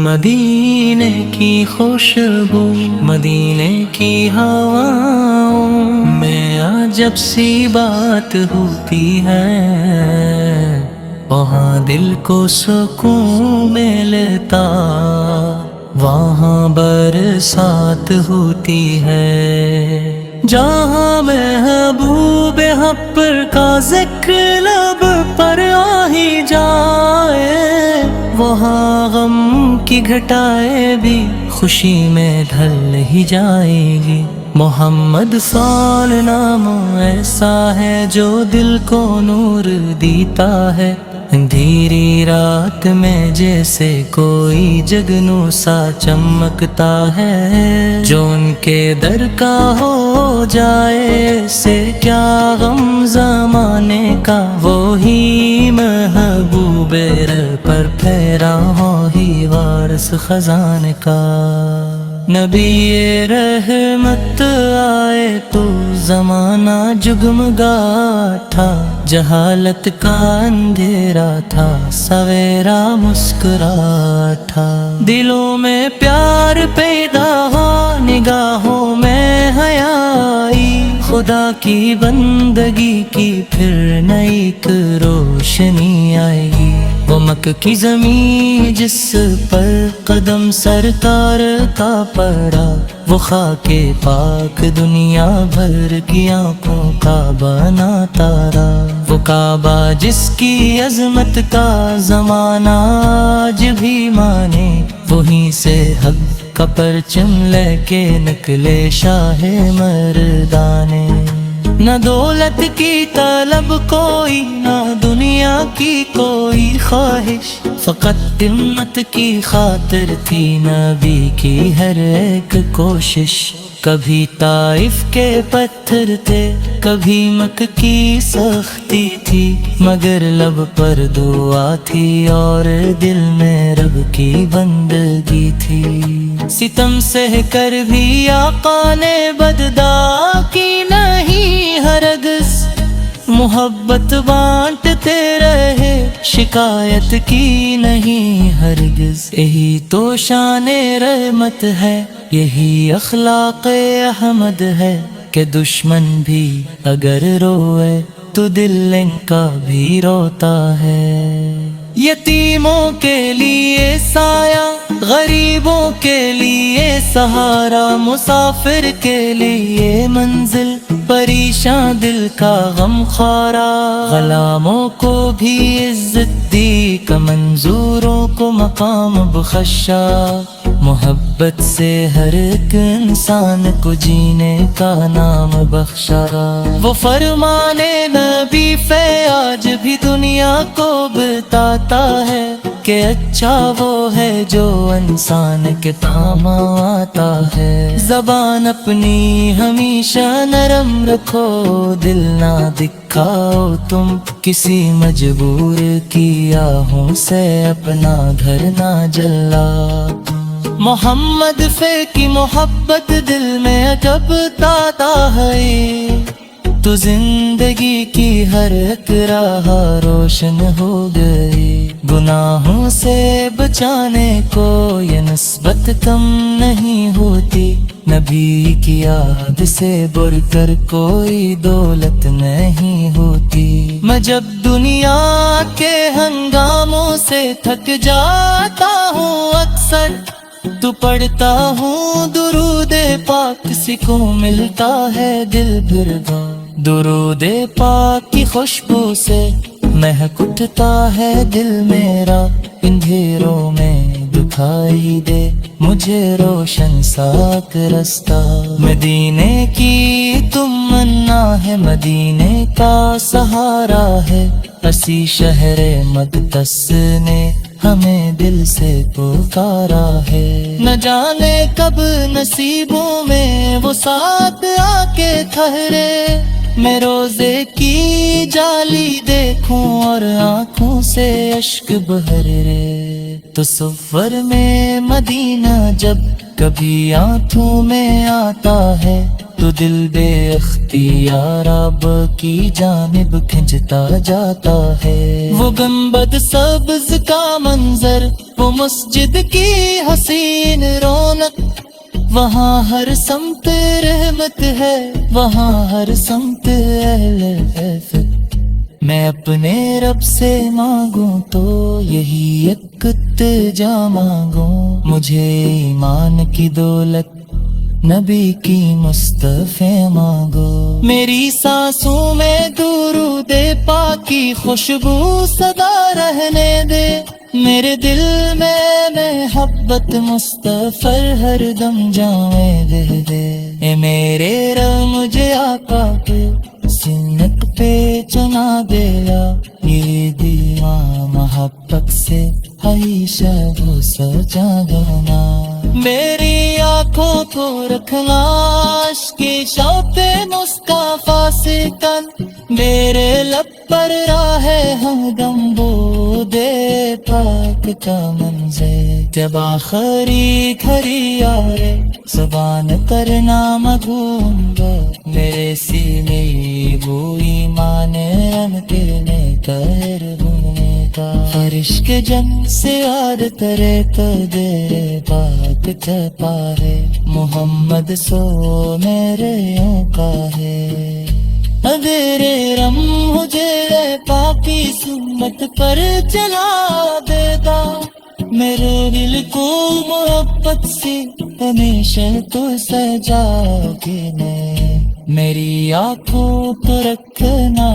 مدینے کی خوشبو، مدینے کی ہواؤں میں عجب سی بات ہوتی ہے، وہاں دل کو سکون ملتا، وہاں برسات ہوتی ہے۔ جہاں محبوب حق کا ذکر لب پر آ ہی جائے، وہاں غم کی گھٹائیں بھی خوشی میں ڈھل ہی جائے گی۔ محمد سال نام ایسا ہے جو دل کو نور دیتا ہے، اندھیری رات میں جیسے کوئی جگنو سا چمکتا ہے، جو ان کے در کا ہو جائے سے کیا غم زمانے کا، وہی محبوب رہ پر پھیرا ہو ہی وارث خزانے کا۔ نبی رحمت آئے تو زمانہ جگمگا تھا، جہالت کا اندھیرا تھا، سویرا مسکرا تھا، دلوں میں پیار پیدا ہو، نگاہوں میں حیا آئی، خدا کی بندگی کی پھر نئی ایک روشنی آئے گی۔ وہ مکہ کی زمین جس پر قدم سرکار کا پڑا، وہ خاک پاک دنیا بھر کی آنکھوں کا بنا تارا، وہ کعبہ جس کی عظمت کا زمانہ آج بھی مانے، وہیں سے حق کا پرچم لے کے نکلے شاہ مردانے۔ نہ دولت کی طلب کوئی، نہ دنیا کی کوئی خواہش، فقط ہمت کی خاطر تھی نبی کی ہر ایک کوشش۔ کبھی طائف کے پتھر تھے، کبھی مکہ کی سختی تھی، مگر لب پر دعا تھی اور دل میں رب کی بندگی تھی۔ ستم سہ کر بھی آقا نے بددعا کی نہیں ہرگز، محبت بانٹتے رہے، شکایت کی نہیں ہرگز۔ یہی تو شان رحمت ہے، یہی اخلاق احمد ہے، کہ دشمن بھی اگر روئے تو دل ان کا بھی روتا ہے۔ یتیموں کے لیے سایہ، غریبوں کے لیے سہارا، مسافر کے لیے منزل، پریشان دل کا غم خوارا، غلاموں کو بھی عزت دی، کہ منظوروں کو مقام بخشا، محبت سے ہر ایک انسان کو جینے کا نام بخشا۔ وہ فرمان نبی آج بھی دنیا کو بتاتا ہے، کہ اچھا وہ ہے جو انسان کے کام آتا ہے۔ زبان اپنی ہمیشہ نرم رکھو، دل نہ دکھاؤ تم کسی مجبور کی آہوں سے، اپنا گھر نہ جلاؤ۔ محمد کی محبت دل میں عجب دادا ہے، تو زندگی کی ہر ایک راہ روشن ہو گئی۔ گناہوں سے بچانے کو یہ نسبت کم نہیں ہوتی، نبی کی یاد سے بڑھ کر کوئی دولت نہیں ہوتی۔ میں جب دنیا کے ہنگاموں سے تھک جاتا ہوں اکثر، تو پڑھتا ہوں درود پاک، سکون ملتا ہے دل بھر گا۔ درود پاک کی خوشبو سے مہک اٹھتا ہے دل میرا، اندھیروں میں دکھائی دے مجھے روشن ساک رستہ۔ مدینے کی تمنا ہے، مدینے کا سہارا ہے، اسی شہر مقدس نے ہمیں دل سے پکارا ہے۔ نہ جانے کب نصیبوں میں وہ ساتھ آ کے ٹھہرے، میں روزے کی جالی دیکھوں اور آنکھوں سے اشک بہرے، تصور میں مدینہ جب کبھی آنکھوں میں آتا ہے، تو تو دل بے اختیار اب کی جانب کھنچتا جاتا ہے۔ وہ گنبد سبز کا منظر، وہ مسجد کی حسین رونق، وہاں ہر سمت رحمت ہے، وہاں ہر سمت اہل عفت۔ میں اپنے رب سے مانگوں تو یہی ایک التجا مانگوں، مجھے ایمان کی دولت نبی کی مصطفی مانگو۔ میری سانسوں میں درود پاک کی خوشبو سدا رہنے دے، میرے دل میں محبت مصطفی ہر دم جاویں دے دے۔ اے میرے رب مجھے آقا کے سنت پہ چنا دیا، یہ دیوان محبت سے عائشہ وہ سجا دینا۔ میری آنکھوں کو رکھنا عشقی شوق مصطفیٰ سے کن، میرے لب پر راہ ہمدم بو دے پاک کا منظر۔ جب آخری گھڑی آئے زبان پر نام گھومگا، میرے سینے وہ ایمان رنگ تیرنے کر گھومنے کا۔ فرش کے جنگ سے یاد کرے قدر پاک چھپا ہے، محمد سو میرے یوں کا ہے۔ اندھیرے رم مجھے پاکی سنت پر چلا دیتا، میرے دل کو محبت سے ہمیشہ تو سجا کے نے۔ میری آنکھوں کو رکھنا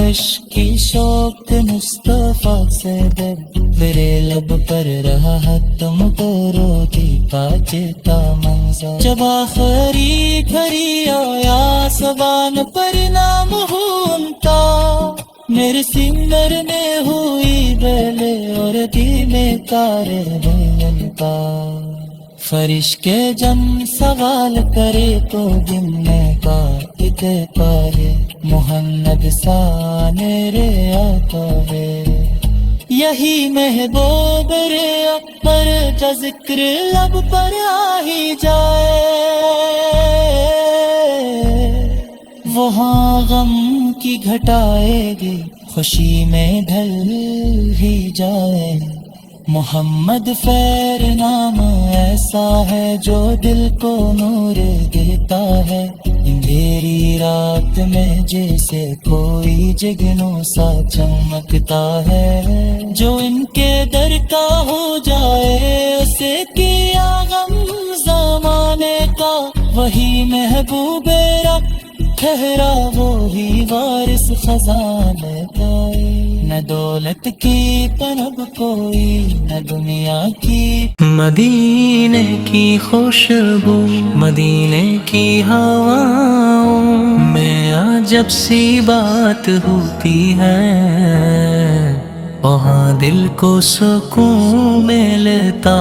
عشق کی شوق مصطفیٰ سے در، میرے لب پر رہا تم کو روتی پاچتا منظر۔ جب آخری گھڑی آیا زبان پر نام گھومتا، میرے سنگر میں ہوئی بیلے اور دل میں تارے بین کا۔ فرش کے جم سوال کرے تو گننے کا ایک پارے، محمد سا میرے آقا ہے۔ یہی محبوب رے اکبر کا ذکر لب پر آ ہی جائے، وہاں غم کی گھٹائے گی خوشی میں ڈھل ہی جائے۔ محمد خیر نام ایسا ہے جو دل کو نور دیتا ہے، اندھیری رات میں جیسے کوئی جگنوں سا چمکتا ہے۔ جو ان کے در کا ہو جائے اسے کیا غم زمانے کا، وہی محبوب رب ٹھہرا وہی وارث خزانے کا۔ نہ دولت کی طلب کوئی نہ دنیا کی، مدینے کی خوشبو مدینے کی ہواؤں میں عجب سی بات ہوتی ہے، وہاں دل کو سکون ملتا،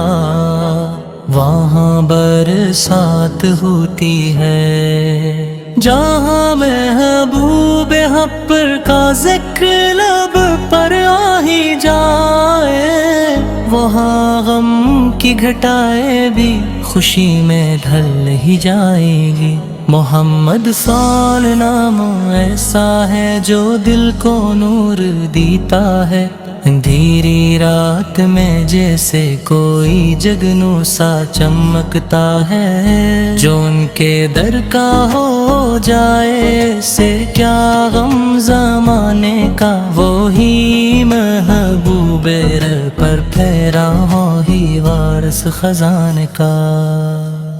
وہاں برسات ہوتی ہے۔ جہاں محبوب حق کا ذکر لب پر آ ہی جائے، وہاں غم کی گھٹائے بھی خوشی میں ڈھل ہی جائے گی۔ محمد سال نام ایسا ہے جو دل کو نور دیتا ہے، اندھیری رات میں جیسے کوئی جگنوں سا چمکتا ہے۔ جو ان کے در کا ہو جائے سے کیا غم زمانے کا، وہی محبوب رب پر پھیرا ہو ہی وارث خزانے کا۔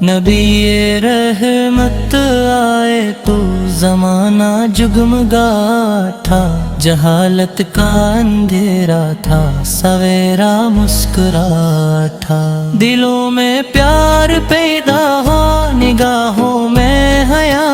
نبی رحمت آئے تو زمانہ جگمگا تھا، جہالت کا اندھیرا تھا، سویرا مسکرا تھا۔ دلوں میں پیار پیدا ہو، نگاہوں میں حیا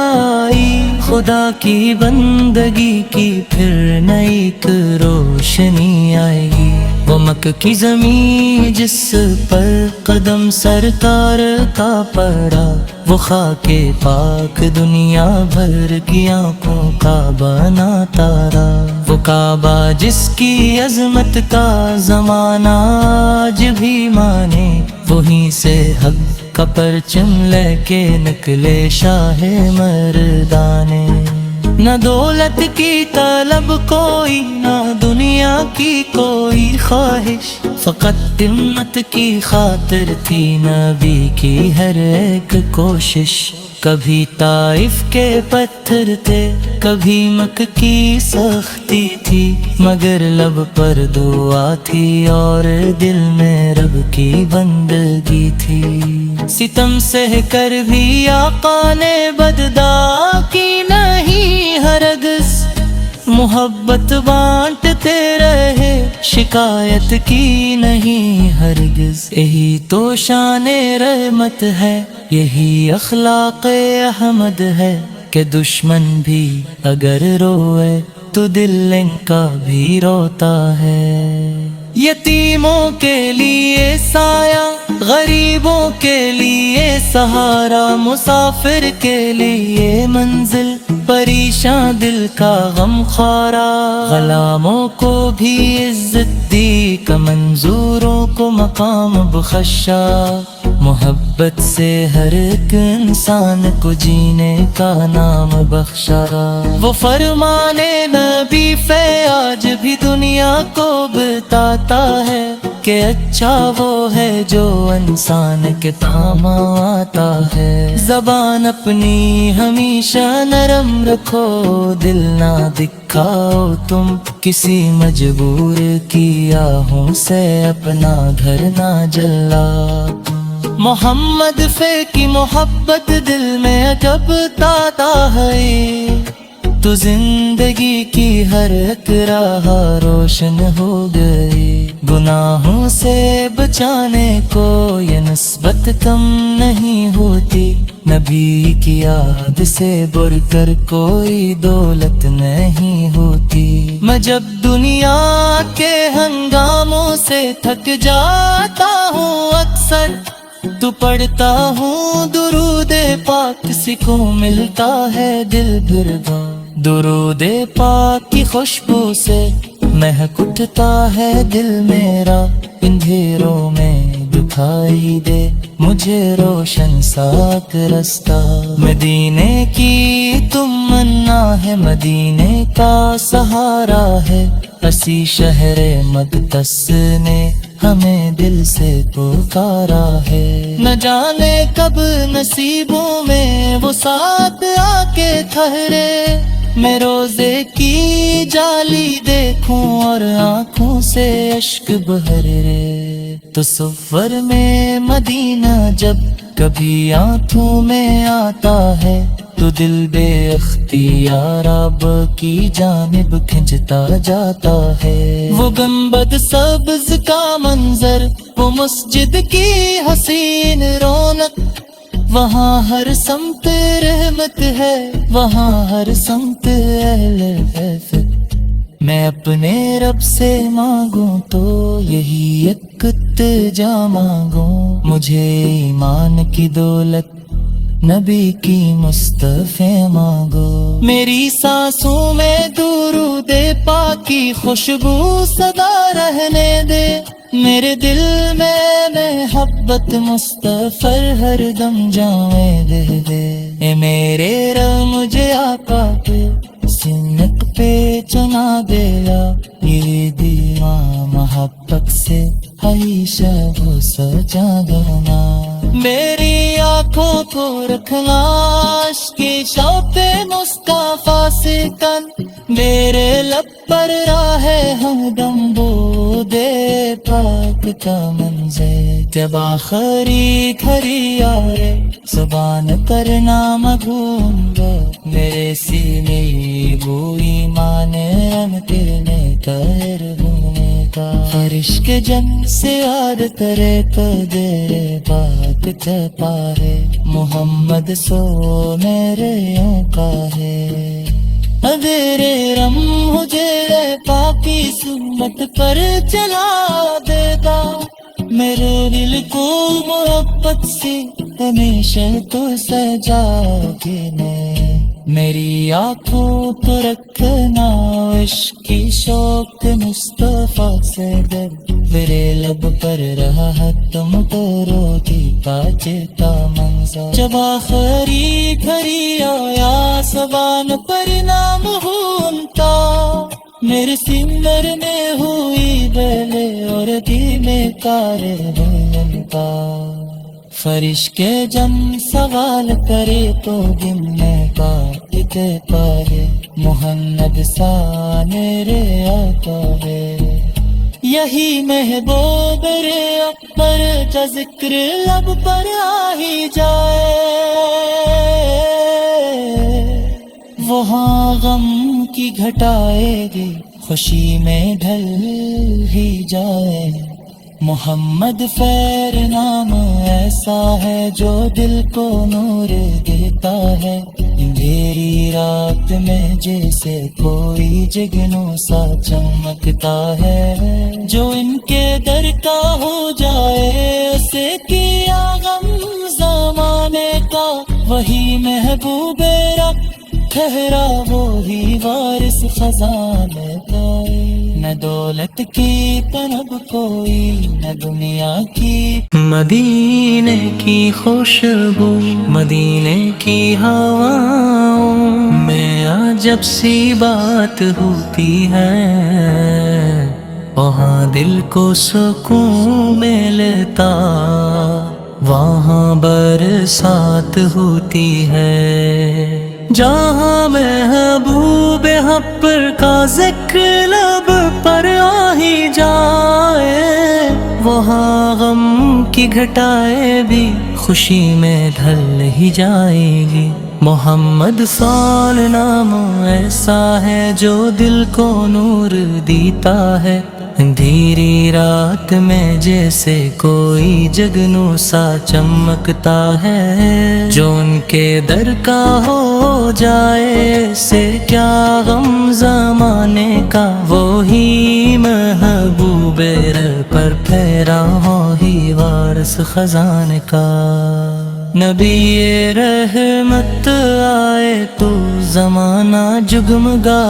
آئی، خدا کی بندگی کی پھر نئی ایک روشنی آئے گی۔ وہ مکہ کی زمین جس پر قدم سرکار کا پڑا، وہ خاک پاک دنیا بھر کی آنکھوں کا بنا تارا۔ وہ کعبہ جس کی عظمت کا زمانہ آج بھی مانے، وہیں سے حق کا پرچم لے کے نکلے شاہ مردانے. نہ دولت کی طلب کوئی، نہ دنیا کی کوئی خواہش، فقط ہمت کی خاطر تھی نبی کی ہر ایک کوشش. کبھی طائف کے پتھر تھے، کبھی مکہ کی سختی تھی، مگر لب پر دعا تھی اور دل میں رب کی بندگی تھی. ستم سہ کر بھی آقا نے بددعا کی نہیں ہرگز، محبت بانٹتے رہے شکایت کی نہیں ہرگز. یہی تو شان رحمت ہے، یہی اخلاق احمد ہے کہ دشمن بھی اگر روئے تو دل ان کا بھی روتا ہے. یتیموں کے لیے سایہ، غریبوں کے لیے سہارا، مسافر کے لیے منزل، پریشان دل کا غم خوارا. غلاموں کو بھی عزت دی، کا منظوروں کو مقام بخشا، محبت سے ہر ایک انسان کو جینے کا نام بخشا. وہ فرمان نبی آج بھی دنیا کو بتاتا ہے کہ اچھا وہ ہے جو انسان کے کام آتا ہے. زبان اپنی ہمیشہ نرم رکھو، دل نہ دکھاؤ تم کسی مجبور کی آہوں سے اپنا گھر نہ جلاؤ. محمد کی محبت دل میں عجب دادا ہے، تو زندگی کی ہر ایک راہ روشن ہو گئی. گناہوں سے بچانے کو یہ نسبت کم نہیں ہوتی، نبی کی یاد سے بڑھ کر کوئی دولت نہیں ہوتی. میں جب دنیا کے ہنگاموں سے تھک جاتا ہوں اکثر، تو پڑھتا ہوں درود پاک، کو ملتا ہے دل بھرگا. درود پاک کی خوشبو سے مہک اٹھتا ہے دل میرا، اندھیروں میں دکھائی دے مجھے روشن ساک رستہ. مدینے کی تمنا ہے، مدینے کا سہارا ہے، اسی شہر مقدس نے ہمیں دل سے پکارا ہے. نہ جانے کب نصیبوں میں وہ ساتھ آ کے ٹھہرے، میں روزے کی جالی دیکھوں اور آنکھوں سے اشک بہرے. تو سفر میں مدینہ جب کبھی آنکھوں میں آتا ہے، تو دل بے اختیار اب کی جانب کھنچتا جاتا ہے. وہ گنبد سبز کا منظر، وہ مسجد کی حسین رونق، وہاں ہر سمت رحمت ہے، وہاں ہر سمت اہل عفت. میں اپنے رب سے مانگوں تو یہی ایک التجا مانگوں، مجھے ایمان کی دولت نبی کی مصطفی مانگو. میری سانسوں میں درود پاک کی خوشبو سدا رہنے دے، میرے دل میں محبت مصطفی ہر دم جاویں دے دے. اے میرے رب مجھے آقا کے سنت پہ چنا دیا، یہ دیوان محبت سے ہمیشہ وہ سجا دینا. میری آنکھوں کو رکھنا کی شوق مصطفیٰ سے کن، میرے لب پر راہ ہمدم بو دے پاک کا منظر. جب آخری گھڑی آئے زبان کرنا مگھوم گا، میرے سینے وہ ایمان کرنے کا ہونے کا. فرش کے جن سے یاد کرے قدر بات پارے، محمد سو میرے یوں کا ہے. اندھیرے رم مجھے پاکی سنت پر چلا دیتا، میرے دل کو محبت سے ہمیشہ تو سجا کے میری آنکھوں کو رکھنا عشق کی شوق مصطفیٰ سے در، میرے لب پر رہا تم تو روتی چتا منظر جب آخری گھڑی آیا زبان پر نام ہونتا میرے سندر میں ہوئی بیلے اور دی میں کار بنتا فرشتے جن سوال کرے تو گننے کا اتنے پارے محمد سا میرے آقا ہے یہی محبوب رے اکبر کا ذکر لب پر آ ہی جائے وہاں غم کی گھٹائے گی خوشی میں ڈھل ہی جائے محمد خیر نام ایسا ہے جو دل کو نور دیتا ہے اندھیری رات میں جیسے کوئی جگنوں سا چمکتا ہے جو ان کے در کا ہو جائے اسے کیا غم زمانے کا وہی محبوب رب ٹھہرا وہی وارث خزانے کا نہ دولت کی طلب کوئی نہ دنیا کی مدینے کی خوشبو مدینے کی ہواؤں میں عجب سی بات ہوتی ہے وہاں دل کو سکون ملتا وہاں برسات ہوتی ہے جہاں محبوب حق کا ذکر لب پر آ ہی جائے وہاں غم کی گھٹائے بھی خوشی میں ڈھل ہی جائے گی محمد سال نام ایسا ہے جو دل کو نور دیتا ہے اندھیری رات میں جیسے کوئی جگنوں سا چمکتا ہے جو ان کے در کا ہو جائے سے کیا غم زمانے کا وہی محبوب رب پر پھیرا وہی وارث خزانے کا نبی رحمت آئے تو زمانہ جگمگا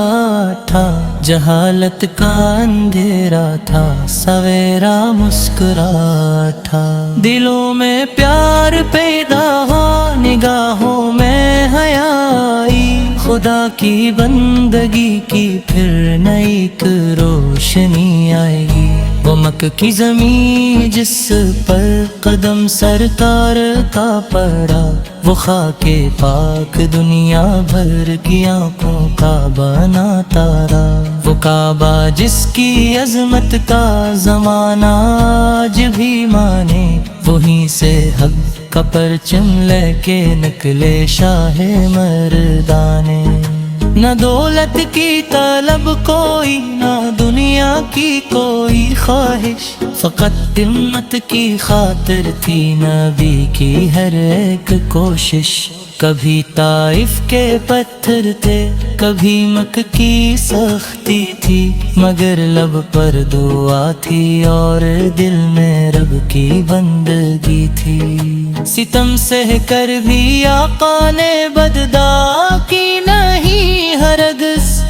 تھا جہالت کا اندھیرا تھا سویرا مسکرا تھا دلوں میں پیار پیدا ہوا نگاہوں میں حیا آئی خدا کی بندگی کی پھر نئی ایک روشنی آئے گی وہ مکہ کی زمین جس پر قدم سرکار کا پڑا وہ خاک پاک دنیا بھر کی آنکھوں کا بنا تارا وہ کعبہ جس کی عظمت کا زمانہ آج بھی مانے وہیں سے حق کا پرچم لے کے نکلے شاہ مردانے نہ دولت کی طلب کوئی نہ دنیا کی کوئی خواہش فقط ہمت کی خاطر تھی نبی کی ہر ایک کوشش کبھی طائف کے پتھر تھے کبھی مکہ کی سختی تھی مگر لب پر دعا تھی اور دل میں رب کی بندگی تھی ستم سہ کر بھی آقا نے بددا کی نہیں ہرگز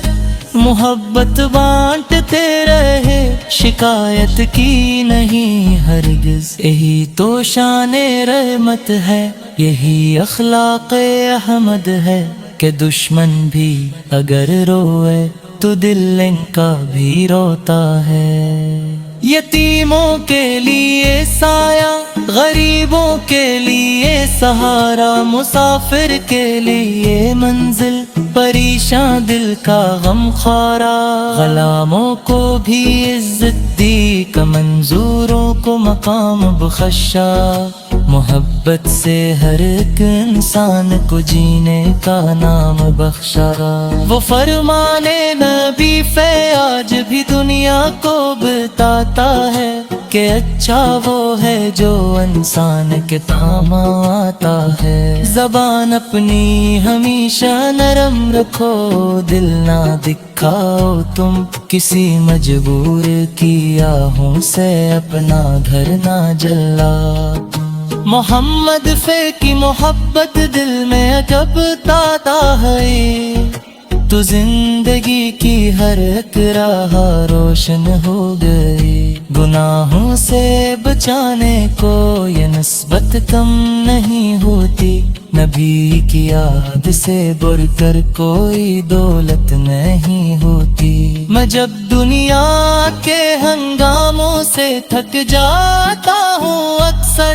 محبت بانٹتے رہے شکایت کی نہیں ہرگز یہی تو شان رحمت ہے یہی اخلاق احمد ہے کہ دشمن بھی اگر روئے تو دل ان کا بھی روتا ہے یتیموں کے لیے سایہ غریبوں کے لیے سہارا مسافر کے لیے منزل پریشان دل کا غم خارا غلاموں کو بھی عزت دی کا منظوروں کو مقام بخشا محبت سے ہر ایک انسان کو جینے کا نام بخشا وہ فرمانے نبی فے آج بھی دنیا کو بتاتا ہے کہ اچھا وہ ہے جو انسان کے کام آتا ہے زبان اپنی ہمیشہ نرم رکھو دل نہ دکھاؤ تم کسی مجبور کی آہوں سے اپنا گھر نہ جلا محمد فے کی محبت دل میں عجب دادا ہے تو زندگی کی ہر ایک راہ روشن ہو گئی گناہوں سے بچانے کو یہ نسبت دولت کم نہیں ہوتی، نبی کی یاد سے بڑھ کر کوئی دولت نہیں ہوتی۔ میں جب دنیا کے ہنگاموں سے تھک جاتا ہوں اکثر،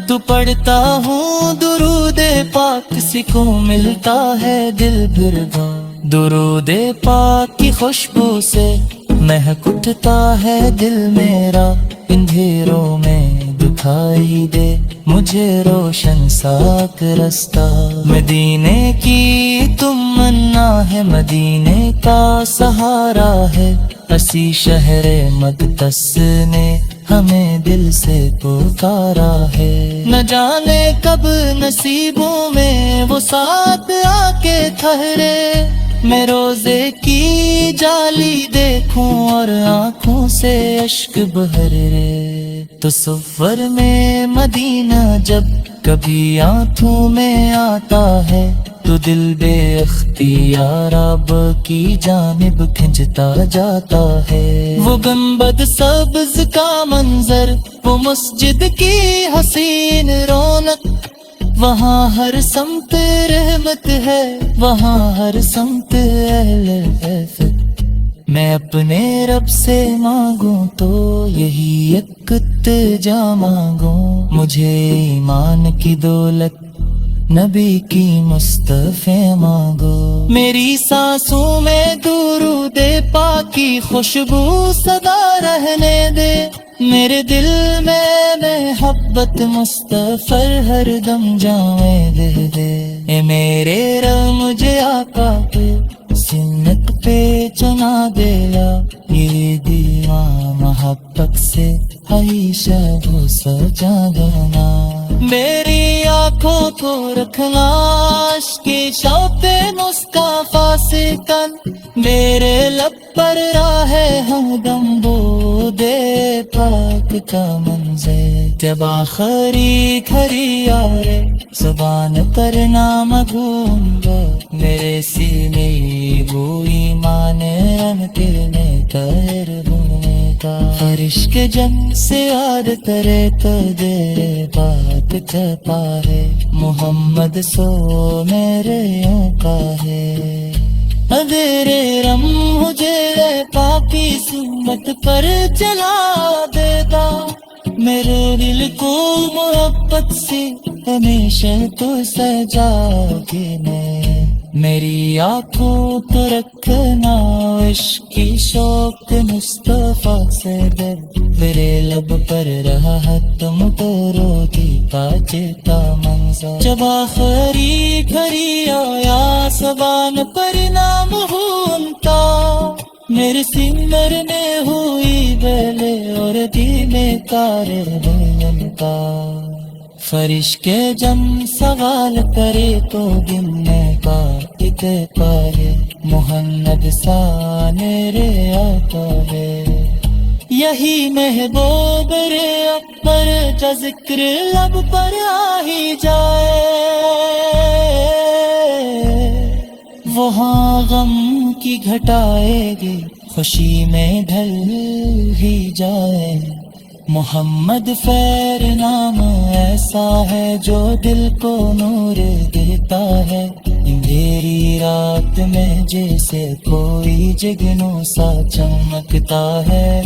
تو پڑھتا ہوں درود پاک، سکون ملتا ہے دل بھر گا۔ درود پاک کی خوشبو سے مہک اٹھتا ہے دل میرا، اندھیروں میں دکھائی دے مجھے روشن ساک رستہ۔ مدینے کی تمنا ہے، مدینے کا سہارا ہے، اسی شہر مقدس نے ہمیں دل سے پکارا ہے۔ نہ جانے کب نصیبوں میں وہ ساتھ آ کے ٹھہرے، میں روزے کی جالی دیکھوں اور آنکھوں سے اشک بہرے۔ تو سفر میں مدینہ جب کبھی آنکھوں میں آتا ہے، تو دل بے اختیار اب کی جانب کھنچتا جاتا ہے۔ وہ گنبد سبز کا منظر، وہ مسجد کی حسین رونق، وہاں ہر سمت رحمت ہے، وہاں ہر سمت اہل عفت۔ میں اپنے رب سے مانگوں تو یہی ایک التجا مانگوں، مجھے ایمان کی دولت نبی کی مصطفی مانگو۔ میری سانسوں میں درود پاک کی خوشبو سدا رہنے دے، میرے دل میں محبت مصطفی ہر دم جاویں دے دے۔ اے میرے رب مجھے آقا پہ سنت پہ چنا دیلا، یہ دیوان محبت سے ہمیشہ وہ سجا دینا۔ میری آنکھوں کو رکھنا عشقی شوق مصطفیٰ سے کن، میرے لب پر راہ ہمدم بو دے پاک کا منظر۔ جب آخری گھڑی آئے زبان پر نام گھوم گا، میرے سینے وہ ایمان رن کرنے کر ہونے کا۔ فرش کے جنگ سے یاد کرے تو دیر بات چھپا ہے، محمد سو میرے یوں کا ہے۔ اندھیرے رم مجھے پاکی سنت پر چلا دیتا، میرے دل کو محبت سے ہمیشہ تو سجا کے میں۔ میری آنکھوں کو رکھنا عشق کی شوق مصطفیٰ سے در، میرے لب پر رہا تم کو روتی پاچتا منظر۔ جب آخری گھڑی آیا زبان پر نام ہوں کا، میرے سمر میں ہوئی بیلے اور دل میں کار بلن کا۔ فرش کے جم سوال کرے تو گننے کا ایک پائے، محمد سا میرے آقا ہے۔ یہی محبوب رے اکبر کا ذکر لب پر آ ہی جائے، وہاں غم کی گھٹائے گی خوشی میں ڈھل ہی جائے۔ محمد خیر نام ایسا ہے جو دل کو نور دیتا ہے، اندھیری رات میں جیسے کوئی جگنوں سا چمکتا ہے۔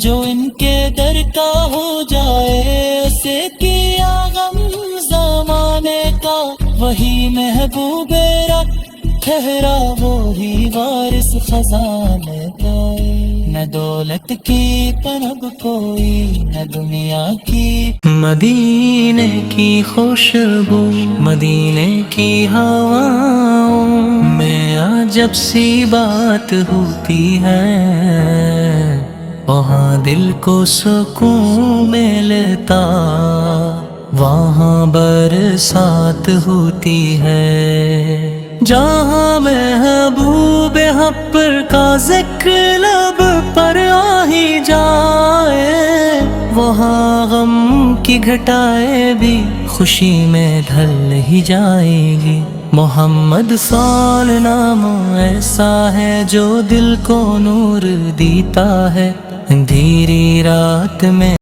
جو ان کے در کا ہو جائے اسے کیا غم زمانے کا، وہی محبوب رب ٹھہرا وہی وارث خزانے کا۔ نہ دولت کی طلب کوئی نہ دنیا کی، مدینے کی خوشبو مدینے کی ہواؤں میں عجب سی بات ہوتی ہے، وہاں دل کو سکون ملتا، وہاں برسات ہوتی ہے۔ جہاں محبوب حق کا ذکر لب پر آ ہی جائے، وہاں غم کی گھٹائے بھی خوشی میں ڈھل ہی جائے گی۔ محمد سال نام ایسا ہے جو دل کو نور دیتا ہے، اندھیری رات میں